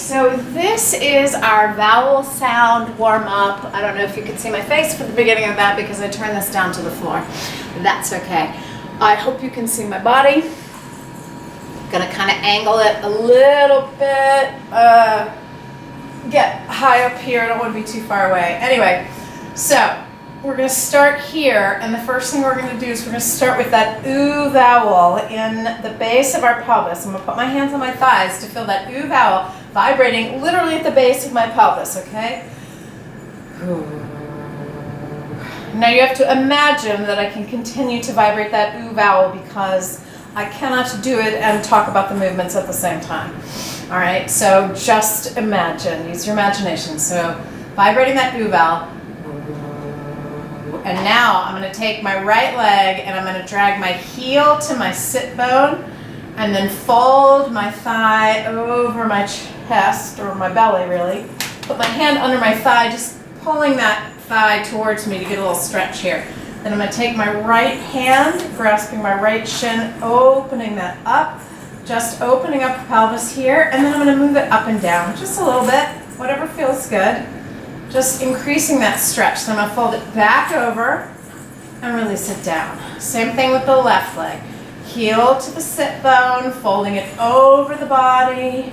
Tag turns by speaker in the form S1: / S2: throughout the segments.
S1: so this is our vowel sound warm up. I don't know if you can see my face for the beginning of that because I turned this down to the floor. That's okay. I hope you can see my body. Gonna kind of angle it a little bit. Get high up here. I don't want to be too far away. Anyway, so we're going to start here, and the first thing we're going to do is we're going to start with that ooh vowel in the base of our pelvis. I'm going to put my hands on my thighs to feel that ooh vowel vibrating literally at the base of my pelvis, okay? Now you have to imagine that I can continue to vibrate that ooh vowel because I cannot do it and talk about the movements at the same time. All right, so just imagine, use your imagination. So vibrating that ooh vowel. And now I'm going to take my right leg and I'm going to drag my heel to my sit bone and then fold my thigh over my chest, or my belly really. Put my hand under my thigh, just pulling that thigh towards me to get a little stretch here. Then I'm going to take my right hand, grasping my right shin, opening that up, just opening up the pelvis here, and then I'm going to move it up and down just a little bit, whatever feels good. Just increasing that stretch. So I'm going to fold it back over and release it down. Same thing with the left leg. Heel to the sit bone, folding it over the body.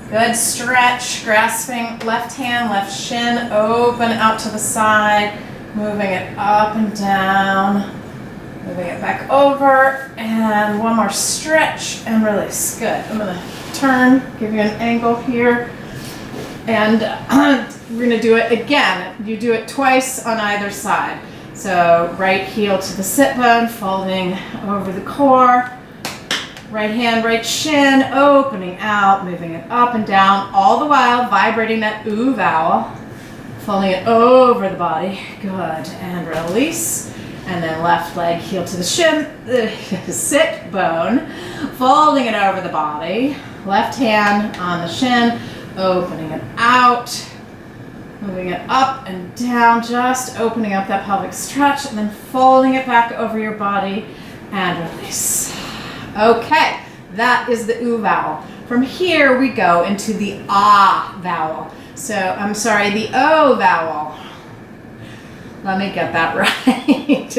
S1: Good stretch, grasping left hand, left shin, open out to the side, moving it up and down, moving it back over, and one more stretch and release. Good. I'm going to turn, give you an angle here, and we're going to do it again. You do it twice on either side. So right heel to the sit bone, folding over the core. Right hand, right shin, opening out, moving it up and down, all the while vibrating that ooh vowel, folding it over the body. Good. And release. And then left leg, heel to the shin, the sit bone, folding it over the body. Left hand on the shin, opening it out. Moving it up and down, just opening up that pelvic stretch, and then folding it back over your body and release. Okay, that is the ooh vowel. From here we go into the ah vowel. The o vowel. Let me get that right.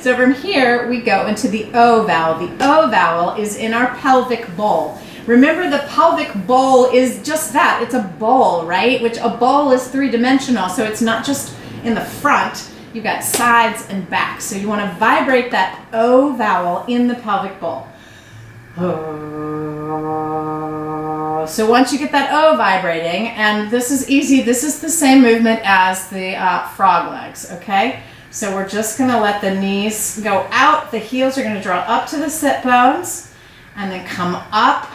S1: So from here we go into the o vowel. The o vowel is in our pelvic bowl. Remember, the pelvic bowl is just that. It's a bowl, right? Which a bowl is three-dimensional, so it's not just in the front. You've got sides and back. So you want to vibrate that O vowel in the pelvic bowl. So once you get that O vibrating, and this is easy, this is the same movement as the frog legs, okay? So we're just going to let the knees go out. The heels are going to draw up to the sit bones, and then come up.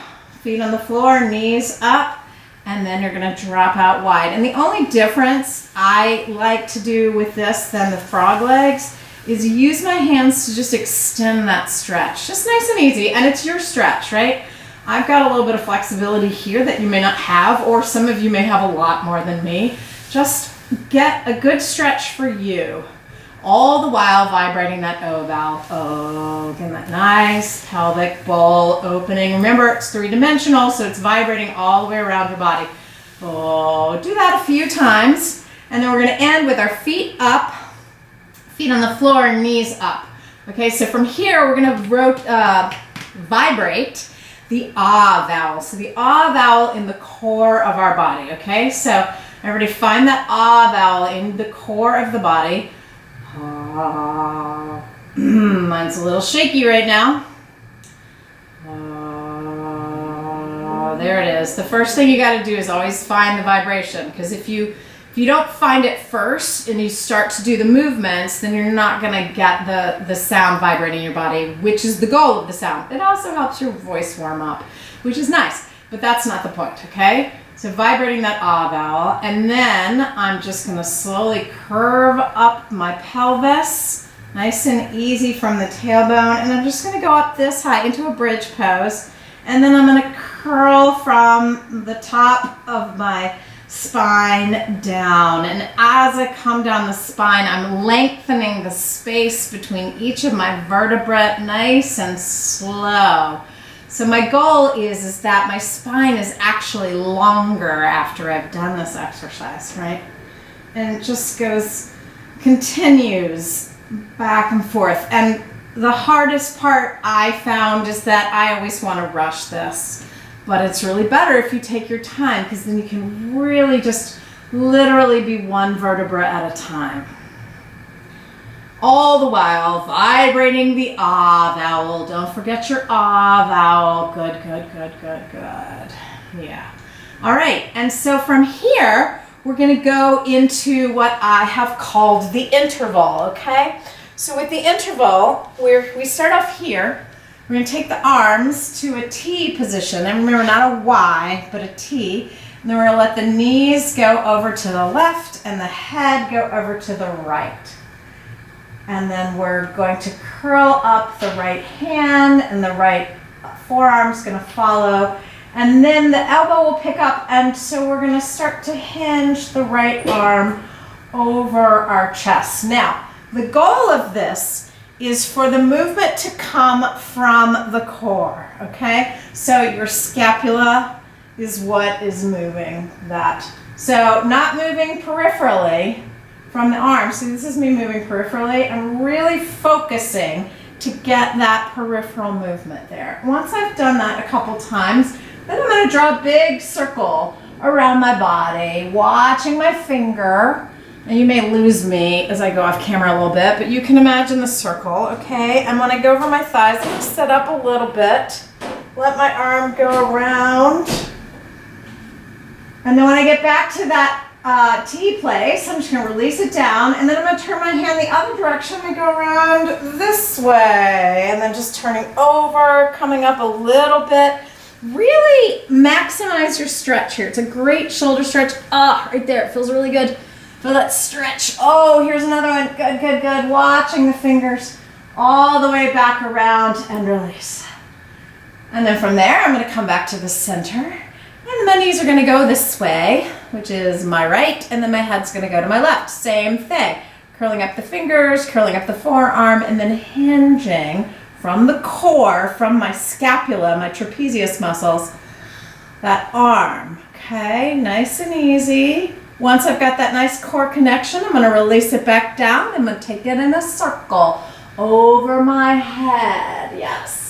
S1: Feet on the floor, knees up, and then you're going to drop out wide. And the only difference I like to do with this than the frog legs is use my hands to just extend that stretch. Just nice and easy, and it's your stretch, right? I've got a little bit of flexibility here that you may not have, or some of you may have a lot more than me. Just get a good stretch for you. All the while vibrating that O vowel. Oh, getting that nice pelvic bowl opening. Remember, it's three-dimensional, so it's vibrating all the way around your body. Oh, do that a few times. And then we're going to end with our feet up, feet on the floor, knees up. Okay, so from here, we're going to vibrate the ah vowel. So the ah vowel in the core of our body, okay? So everybody find that ah vowel in the core of the body. Mine's a little shaky right now. There it is. The first thing you got to do is always find the vibration, because if you don't find it first and you start to do the movements, then you're not going to get the sound vibrating in your body, which is the goal of the sound. It also helps your voice warm up, which is nice, but that's not the point, okay? So vibrating that ah vowel, and then I'm just going to slowly curve up my pelvis, nice and easy from the tailbone, and I'm just going to go up this high into a bridge pose, and then I'm going to curl from the top of my spine down, and as I come down the spine, I'm lengthening the space between each of my vertebrae, nice and slow. So my goal is that my spine is actually longer after I've done this exercise, right? And it just continues back and forth. And the hardest part I found is that I always want to rush this, but it's really better if you take your time, because then you can really just literally be one vertebra at a time. All the while vibrating the ah vowel. Don't forget your ah vowel. Good, good, good, good, good. Yeah. All right, and so from here, we're gonna go into what I have called the interval, okay? So with the interval, we start off here. We're gonna take the arms to a T position, and remember, not a Y, but a T. And then we're gonna let the knees go over to the left and the head go over to the right. And then we're going to curl up the right hand, and the right forearm's gonna follow. And then the elbow will pick up, and so we're gonna start to hinge the right arm over our chest. Now, the goal of this is for the movement to come from the core, okay? So your scapula is what is moving that. So not moving peripherally from the arm. So this is me moving peripherally. I'm really focusing to get that peripheral movement there. Once I've done that a couple times, then I'm going to draw a big circle around my body, watching my finger. And you may lose me as I go off camera a little bit, but you can imagine the circle, okay? And when I go over my thighs, I'm going to set up a little bit. Let my arm go around. And then when I get back to that T place, I'm just going to release it down, and then I'm going to turn my hand the other direction and go around this way, and then just turning over, coming up a little bit. Really maximize your stretch here. It's a great shoulder stretch. Ah, right there. It feels really good. Feel that stretch. Oh, here's another one. Good, good, good. Watching the fingers all the way back around and release. And then from there, I'm going to come back to the center. And my knees are going to go this way, which is my right, and then my head's going to go to my left. Same thing. Curling up the fingers, curling up the forearm, and then hinging from the core, from my scapula, my trapezius muscles, that arm. Okay, nice and easy. Once I've got that nice core connection, I'm going to release it back down. I'm going to take it in a circle over my head. Yes.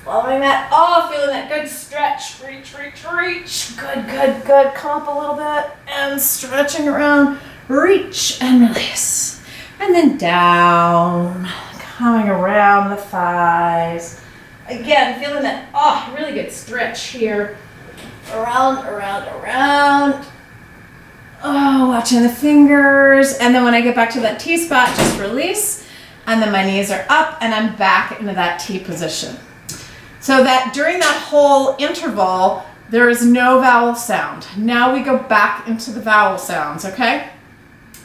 S1: Following that, oh, feeling that good stretch, reach, reach, reach. Good, good, good. Come up a little bit and stretching around, reach and release. And then down, coming around the thighs. Again, feeling that, oh, really good stretch here. Around, around, around. Oh, watching the fingers. And then when I get back to that T spot, just release. And then my knees are up and I'm back into that T position. So that during that whole interval, there is no vowel sound. Now we go back into the vowel sounds, okay?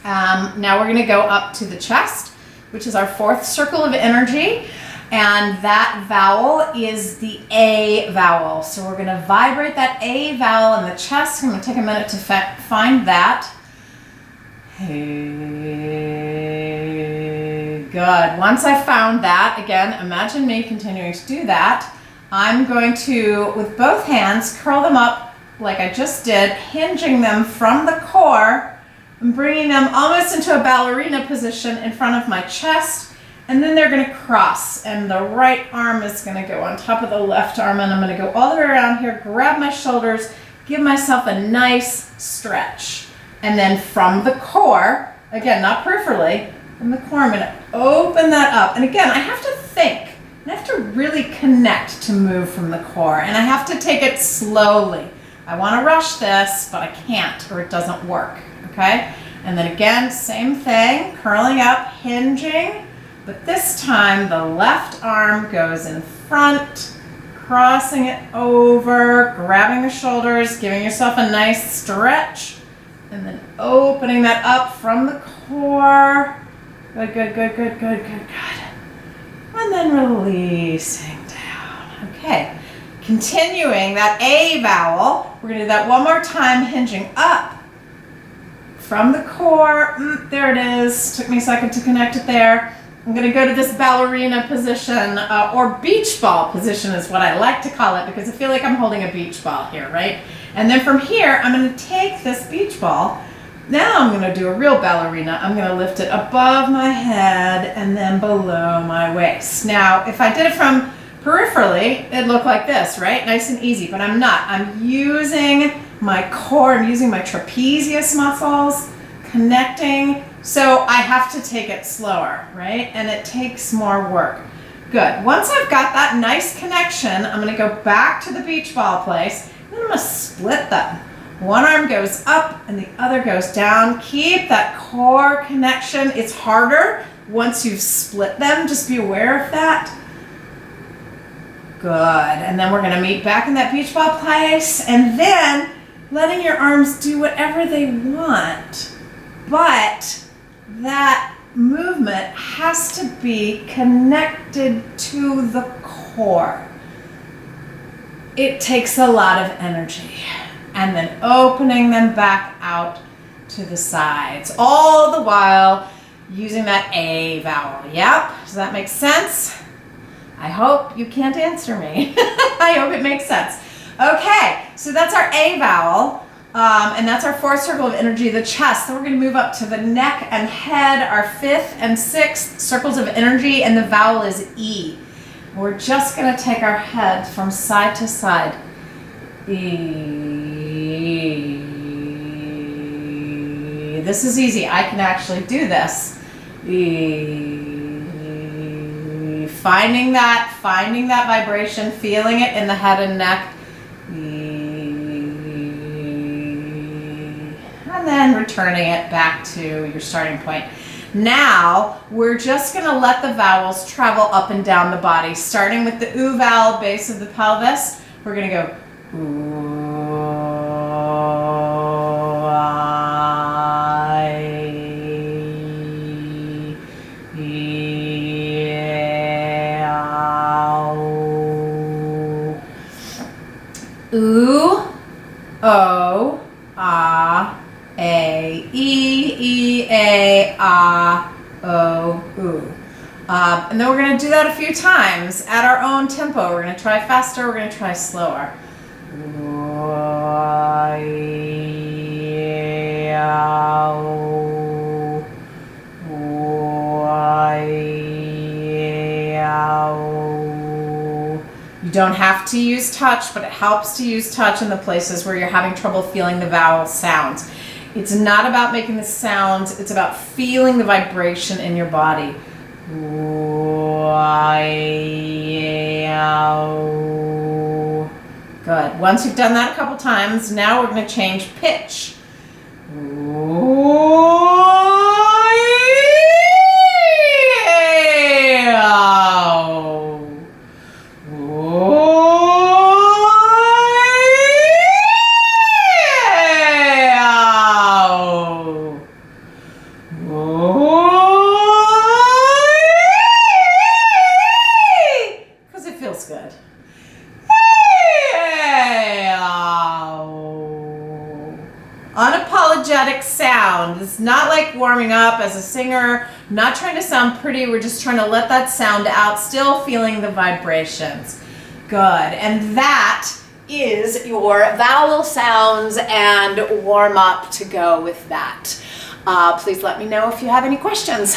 S1: Now we're gonna go up to the chest, which is our fourth circle of energy. And that vowel is the A vowel. So we're gonna vibrate that A vowel in the chest. I'm gonna take a minute to find that. Hey, good. Once I found that, again, imagine me continuing to do that. I'm going to, with both hands, curl them up like I just did, hinging them from the core and bringing them almost into a ballerina position in front of my chest. And then they're going to cross, and the right arm is going to go on top of the left arm, and I'm going to go all the way around here, grab my shoulders, give myself a nice stretch. And then from the core, again, not peripherally, from the core, I'm going to open that up. And again, I have to think. I have to really connect to move from the core, and I have to take it slowly. I want to rush this, but I can't, or it doesn't work, okay? And then again, same thing, curling up, hinging, but this time the left arm goes in front, crossing it over, grabbing the shoulders, giving yourself a nice stretch, and then opening that up from the core. Good, good, good, good, good, good, good. And then releasing down. Okay, continuing that A vowel. We're going to do that one more time, hinging up from the core. There it is. Took me a second to connect it there. I'm going to go to this ballerina position, or beach ball position is what I like to call it, because I feel like I'm holding a beach ball here, right? And then from here, I'm going to take this beach ball. Now I'm going to do a real ballerina. I'm going to lift it above my head and then below my waist. Now, if I did it from peripherally, it'd look like this, right? Nice and easy, but I'm not. I'm using my core, I'm using my trapezius muscles, connecting. So I have to take it slower, right? And it takes more work. Good. Once I've got that nice connection, I'm going to go back to the beach ball place, and I'm going to split them. One arm goes up and the other goes down. Keep that core connection. It's harder once you've split them. Just be aware of that. Good. And then we're going to meet back in that beach ball place, and then letting your arms do whatever they want. But that movement has to be connected to the core. It takes a lot of energy. And then opening them back out to the sides, all the while using that A vowel. Yep, does that make sense? I hope you can't answer me. I hope it makes sense. Okay, so that's our A vowel. And that's our fourth circle of energy, the chest. Then we're going to move up to the neck and head, our fifth and sixth circles of energy, and the vowel is E. We're just going to take our head from side to side. E. This is easy. I can actually do this. E. Finding that vibration, feeling it in the head and neck. E. And then returning it back to your starting point. Now, we're just going to let the vowels travel up and down the body, starting with the oo vowel, base of the pelvis. We're going to go oo, I, e, ow. Oo, o, ah, a, e, a, ah, o, oo. And then we're going to do that a few times at our own tempo. We're going to try faster, we're going to try slower. You don't have to use touch, but it helps to use touch in the places where you're having trouble feeling the vowel sounds. It's not about making the sounds, it's about feeling the vibration in your body. Good. Once you've done that a couple times, now we're going to change pitch. Because it feels good. Unapologetic sound. It's not like warming up as a singer, not trying to sound pretty, we're just trying to let that sound out, still feeling the vibrations. Good. And that is your vowel sounds and warm up to go with that. Please let me know if you have any questions.